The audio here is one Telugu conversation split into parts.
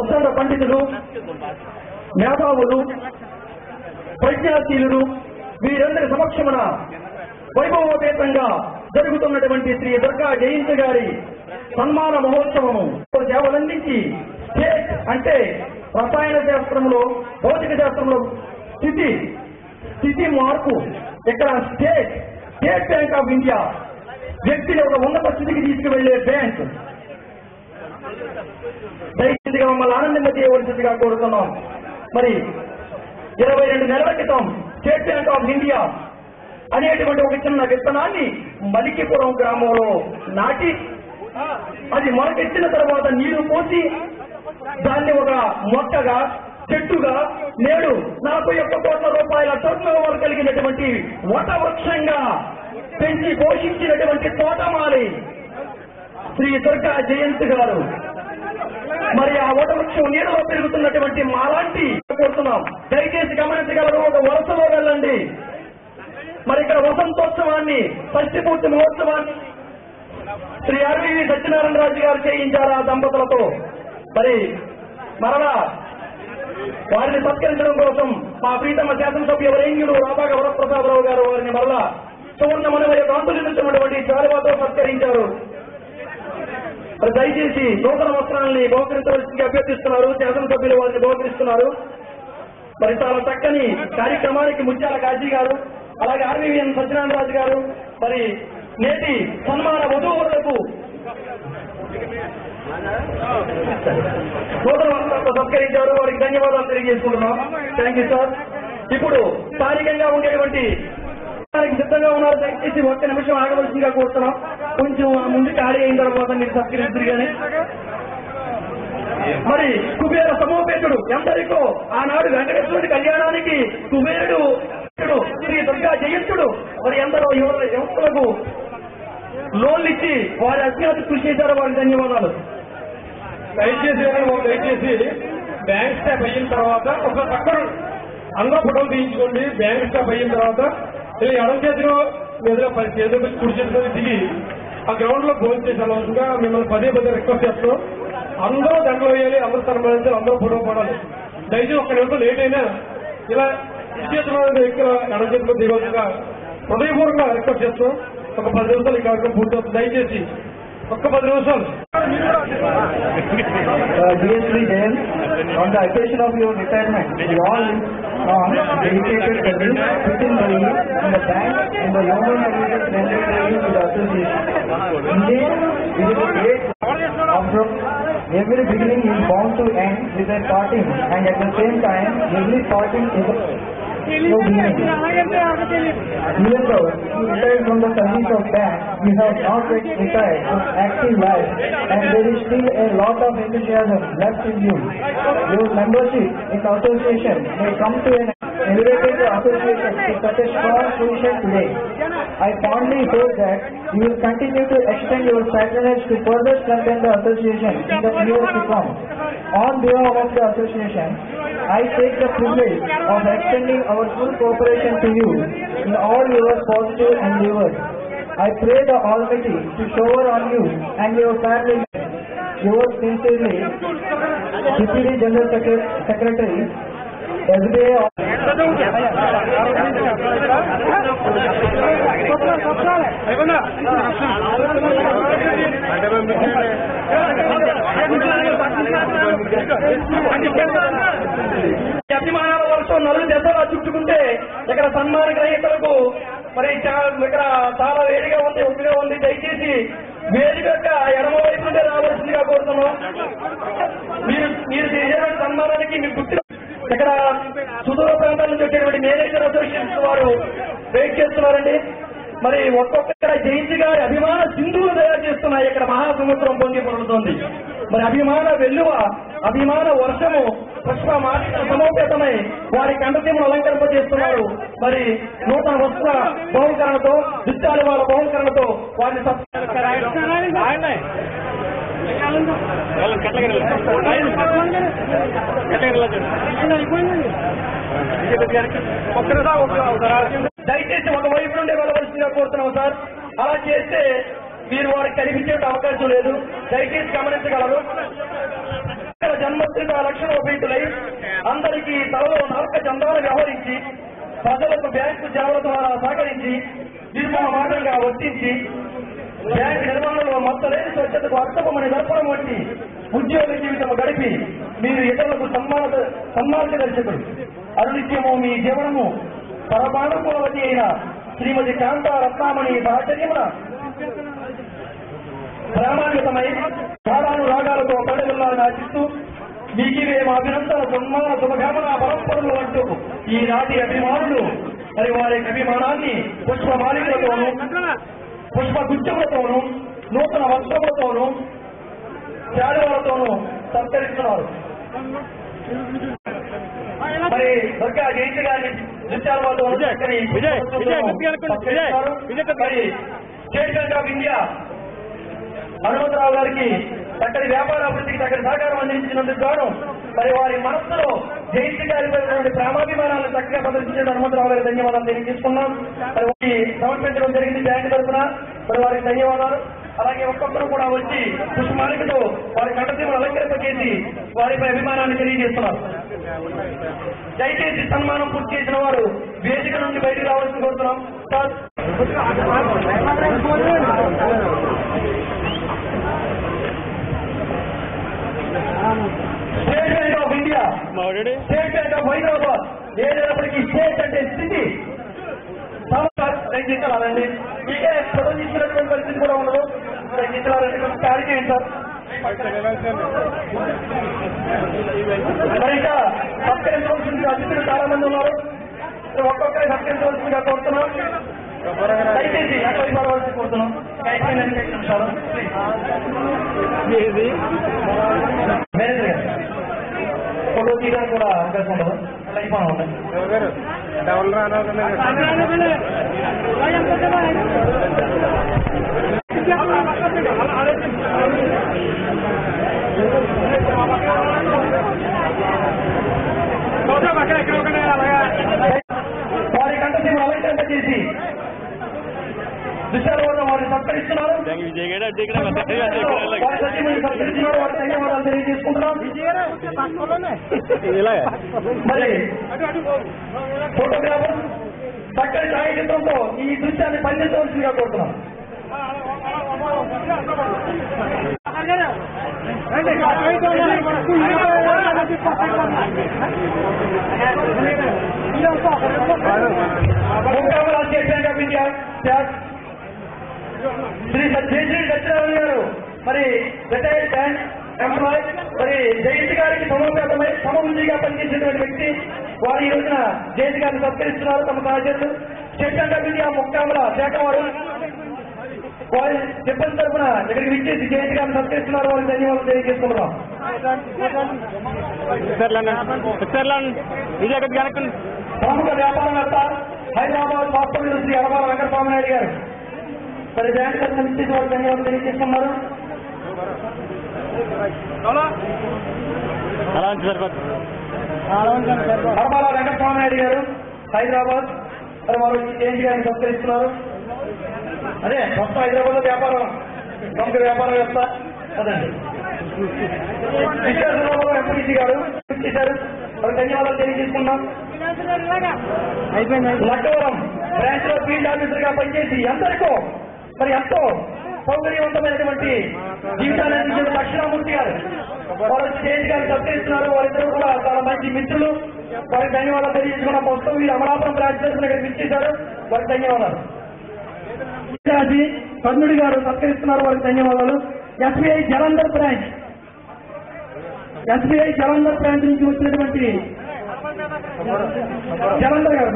ఉత్తర పండితులు, మేధావులు, ప్రజ్ఞాశీలులు వీరందరి సమక్షమున వైభవోపేతంగా జరుగుతున్నటువంటి శ్రీ దుర్గా జయంతి గారి సన్మాన మహోత్సవము సేవలందించి స్టేట్ అంటే రసాయన శాస్త్రంలో, భౌతిక శాస్త్రంలో స్థితి మార్పు, ఇక్కడ స్టేట్ బ్యాంక్ ఆఫ్ ఇండియా వ్యక్తిని ఒక ఉన్నత స్థితికి తీసుకువెళ్లే బ్యాంక్. దయచేసిగా మమ్మల్ని ఆనందంగా చేయవలసిందిగా కోరుతున్నాం. మరి 22 నెలల క్రితం స్టేట్ బ్యాంక్ ఆఫ్ ఇండియా అనేటువంటి ఒక చిన్న విత్తనాన్ని మలికిపురం గ్రామంలో నాటి అది మొలకెత్తిన తర్వాత నీరు పోసి దాన్ని ఒక మొక్కగా, చెట్టుగా నేడు 41 కోట్ల రూపాయల టర్నోవర్ కలిగినటువంటి వటవృక్షంగా పెంచి పోషించినటువంటి తోటమాలి శ్రీ దుర్గా జయంతి గారు. మరి ఆ వటవృక్షం నీడలో పెరుగుతున్నటువంటి మాలాంటి కోరుతున్నాం. దయచేసి గమనించగలరు, ఒక వరుసలో వెళ్ళండి. మరి ఇక్కడ వసంతోత్సవాన్ని, షష్ఠి మహోత్సవాన్ని శ్రీ ఆర్వీవి సత్యనారాయణ రాజు గారు చేయించారు ఆ దంపతులతో. మరి మరలా వారిని సత్కరించడం కోసం మా ప్రీతమ శాసనసభ్య వరేణ్యుడు రాబాగ వరప్రసాదరావు గారు వారిని మరలా సువర్ణ మనవయ్య కాంతులించినటువంటి చాలువాతో సత్కరించారు. మరి దయచేసి నూతన వస్త్రాలని బహుకరించవలసిందిగా అభ్యర్థిస్తున్నారు. శాసనసభ్యులు వారిని బహుకరిస్తున్నారు. మరి చాలా చక్కని కార్యక్రమానికి ముత్యాల కాజీ గారు, అలాగే ఆర్వీవీఎన్ సత్యనారాయణ రాజు గారు మరి నేటి సన్మాన వధూవరులకు నూతన వస్త్రాలతో సత్కరించారు. వారికి ధన్యవాదాలు తెలియజేసుకుంటున్నాం. Thank you sir. ఇప్పుడు స్థానికంగా ఉండేటువంటి సిద్ధంగా ఉన్నారు. దయచేసి ఒక్క నిమిషం ఆగవలసిందిగా కోరుతున్నాం. కొంచెం ముందు ఖాళీ అయిన తర్వాత మీరు సత్కరిస్తారు. కానీ మరి కుబేర సమోపేతుడు ఎందరికో ఆనాడు వెంకటేశ్వరుడి కళ్యాణానికి కుబేరుడు శ్రీ దుర్గా జయంతుడు మరి ఎందరో యువకులకు లోన్లు ఇచ్చి వారి అజ్ఞాతి కృషి చేశారు. వారికి ధన్యవాదాలు. దయచేసి బ్యాంక్ స్టాప్ అయిన తర్వాత ఒక పక్కన అందరూ ఫోటోలు తీయించుకోండి. బ్యాంక్ స్టాప్ అయిన తర్వాత ఎడం చేతిలో మీద చేతులు కుడి చేతిలో దిగి ఆ గ్రౌండ్ లో భోజనం చేసేలాగా మిమ్మల్ని పదే రిక్వెస్ట్ చేస్తున్నాం. అందరూ దండలు వేయాలి, అందరూ సన్మానించాలి, అందరూ ఫోటో పడాలి. దయచేసి ఒక్క నిమిషం లేట్ అయినా ఇలా చేతిలో వ్యక్తుల ఎడం చేతిలో దిగవలసిగా హృదయపూర్వకంగా రిక్వెస్ట్ చేస్తున్నాం. ఒక 10 నిమిషాలు ఈ కార్యక్రమం పూర్తవుతుంది. దయచేసి ఒక్క 10 నిమిషాలు. On the occasion of your retirement, you all dedicated service within the in the bank in the Human Services Secretary to the association. Indeed, it is a great after every beginning is bound to end with a parting, and at the same time, every parting is a new beginning. Even though you retired from the service of bank, you have not yet retired from active life, and there is still a lot of enthusiasm left in you. Your membership in the association may come to an elevated association to such a strong position today. I fondly hope that you will continue to extend your patronage to further strengthen the association in the years to come. On behalf of the association, I take the privilege of extending our full cooperation to you in all your positive endeavors. I pray the Almighty to shower on you and your family. Yours sincerely, Deputy General Secretary, SBI. అభిమానాల వర్షం నలుగు దశలా చుట్టుకుంటే ఇక్కడ సన్మాన గ్రహీతలకు మరి ఇక్కడ చాలా వేడిగా ఉంది, ఉప్పిగా ఉంది. దయచేసి వేదిక యొక్క ఎడమ వైపు నుండి రావాల్సిందిగా కోరుతున్నాం. మీరు చేసేటువంటి సన్మానానికి మీ గుర్తు ఇక్కడ సుదూర ప్రాంతాల నుంచి వచ్చేటువంటి మేనేజర్ అసోసియేషన్స్ వారు వెయిట్ చేస్తున్నారండి. మరి ఒక్కొక్క జయంతి గారి అభిమాన సింధువులు తయారు చేస్తున్నాయి. ఇక్కడ మహాసముద్రం పొంగి పొందుతోంది. మరి అభిమాన వెల్లువ, అభిమాన వర్షము పుష్ప సమోపేతమై వారి కంఠసీమను అలంకరింపజేస్తున్నారు. మరి నూతన వస్త్ర బహుకరణతో, దిత్యాలు వాళ్ళ బహుకరణతో వారిని దయచేసి ఒక వైపు నుండి వెళ్ళవలసిందిగా కోరుతున్నాం సార్. అలా చేస్తే మీరు వారికి కనిపించే అవకాశం లేదు. దయచేసి గమనించగలరు. పత్రికా లక్షణోపేతులై అందరికీ తలలో నరక చందాలు వ్యవహరించి ప్రజలకు బ్యాంకు సేవల ద్వారా సహకరించి నిర్మోహమాటంగా వర్తించి బ్యాంకు నిర్వహణలో మొత్తలేని స్వచ్ఛతకు అర్థమని దర్పణం వంటి ఉద్యోగ జీవితం గడిపి మీరు ఇతరులకు సన్మార్గదర్శకులు. అనునిత్యము మీ జీవనము పరమానుభవతి అయిన శ్రీమతి కాంతా రత్నామణి సాహచర్యమున ప్రామాణికమై చాలాను రాగాలతో పడగొల్లాలని ఆశిస్తూ మీకివే మా అభినందన సన్మాన శుభకామన పరంపరలు అంటూ ఈనాటి అభిమానులు మరి వారి అభిమానాన్ని పుష్పమాలికలతోనూ పుష్పగుచ్చములతోనూ నూతన వస్త్రములతోనూ శాలువాలతోనూ సత్కరిస్తున్నారు. మరి దుర్గా జయంతి గారిని నృత్యాలతో మరి state bank of India Hanumantharao గారికి చక్కటి వ్యాపార అభివృద్ధికి చక్కటి సహకారం అందించినందుకు గాను మరి వారి మనస్సులో జయంతి గారిపై ప్రేమాభిమానాలను చక్కగా ప్రదర్శించిన హనుమంతరావు గారికి ధన్యవాదాలు తెలియజేసుకున్నాం. మరి సమర్పించడం జరిగింది బ్యాంకు తరఫున. మరి వారికి ధన్యవాదాలు. అలాగే ఒక్కొక్కరు కూడా వచ్చి పుష్పమాలికతో వారి కంఠసీమను అలంకరింపజేసి వారిపై అభిమానాన్ని తెలియజేస్తున్నారు. దయచేసి సన్మానం పూర్తి చేసిన వారు వేదిక నుండి బయటకు రావాల్సి కోరుతున్నాం. Sir state bank of India, state bank of Hyderabad ఏదైనప్పటికీ స్టేట్ అంటే స్థితి దయచేసాలండి. మీకే ఫోటో తీసుకున్నటువంటి పరిస్థితి కూడా ఉండదు. దయచేసాలండి, క్యారీ చేయండి సార్. మరి ఇంకా సత్కరించవలసింది అతిథులు చాలా మంది ఉన్నారు. ఒక్కొక్కరి సత్కరించవలసిందిగా కోరుతున్నాం. దయచేసి అక్కడ పడవలసి కోరుతున్నాం. మేనేజర్ గారు ఫోటో తీయడానికి కూడా అవకాశం ఉండదు. అయిపోయినా ఉంటాయి. వారి కంటసీమ అలంకరణ చేసి దృశ్యాల వల్ల వారిని సత్కరిస్తున్నారు. వారి సత్యమని సత్కరిస్తున్నారు. వారి ధన్యవాదాలు తెలియజేసుకుంటున్నాం. మరి ఫోటోగ్రాఫర్ చక్కని ఛాయాచిత్రంతో ఈ దృశ్యాన్ని పండించవలసిందిగా కోరుతున్నాం. శ్రీ సత్యనారాయణ గారు మరి రిటైర్డ్ బ్యాంక్ ఎంప్లాయ్, మరి జయంతి గారికి సమోపేతమై సమబుద్ధిగా పనిచేసేటువంటి వ్యక్తి. వారు ఈ రోజున జయంతి గారిని సత్కరిస్తున్నారు. తమ సహచరులు state bank of India Mukkamula శాఖ వారు వారి సిబ్బంది తరఫున ఇక్కడికి విచ్చేసి జయంతి గారిని సత్కరిస్తున్నారు. వారికి ధన్యవాదాలు తెలియజేస్తున్నాం. ప్రముఖ వ్యాపారవేత్త హైదరాబాద్ వాస్తవ్యులు శ్రీ అడవాల వెంకటస్వామి నాయుడు గారు మరి బ్యాంక్ తరఫున విచ్చేసి వారికి ధన్యవాదాలు తెలియజేస్తున్నారు. అడవాల వెంకటస్వామి నాయుడు గారు హైదరాబాద్ మరి వారు జయంతి గారిని సత్కరిస్తున్నారు. అదే మొత్తం హైదరాబాద్ లో వ్యాపారం ప్రముఖ వ్యాపారవేత్త అదండి. విశాఖపట్నంలో ఎంపీసీ గారు చేశారు. వారికి ధన్యవాదాలు తెలియజేసుకున్నాం. లక్కవరం బ్రాంచ్ లో ఫీల్డ్ ఆఫీసర్ గా పనిచేసి అందరికీ మరి ఎంతో సౌకర్యవంతమైనటువంటి జీవితాన్ని అందించిన దక్షిణామూర్తి గారు వారు స్టేజ్ గారిని సత్కరిస్తున్నారు. వారిద్దరూ కూడా చాలా మంచి మిత్రులు. వారికి ధన్యవాదాలు తెలియజేసుకున్నాం. మొత్తం వీరు అమలాపురం బ్రాంచ్ తరఫున ఇక్కడ ఇచ్చేశారు. వారికి ధన్యవాదాలు. కర్ణుడి గారు సత్కరిస్తున్నారు. వారికి ధన్యవాదాలు. ఎస్బీఐ జలంధర్ బ్రాంచ్ నుంచి వచ్చినటువంటి జలంధర్ గారు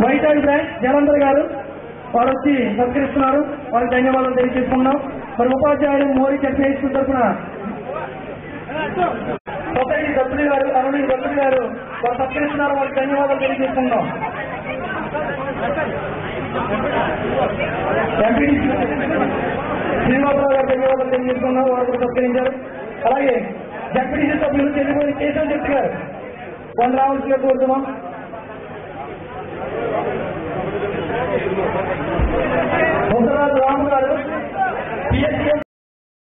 వైజాగ్ బ్రాంచ్ జలంధర్ గారు వారు వచ్చి సత్కరిస్తున్నారు. వారికి ధన్యవాదాలు తెలియజేసుకున్నాం. మరి ఉపాధ్యాయులు మోడీ చట్నీ స్కూల్ తరఫున సొసైటీ సభ్యులు గారు అరుణి సభ్యులు గారు వారు సత్కరిస్తున్నారు. వారికి ధన్యవాదాలు తెలియజేసుకున్నాం. శ్రీనివాసరావు గారు ధన్యవాదాలు తెలియజేసుకున్నారు. వారు కూడా సత్కరించారు. అలాగే జడ్పీటీసీ సభ్యులు చెల్లిపోయి కేశవ శెట్టి గారు వాళ్ళు రావాల్సిగా కోరుతున్నాం. రాము గారు పిఎస్సీఎం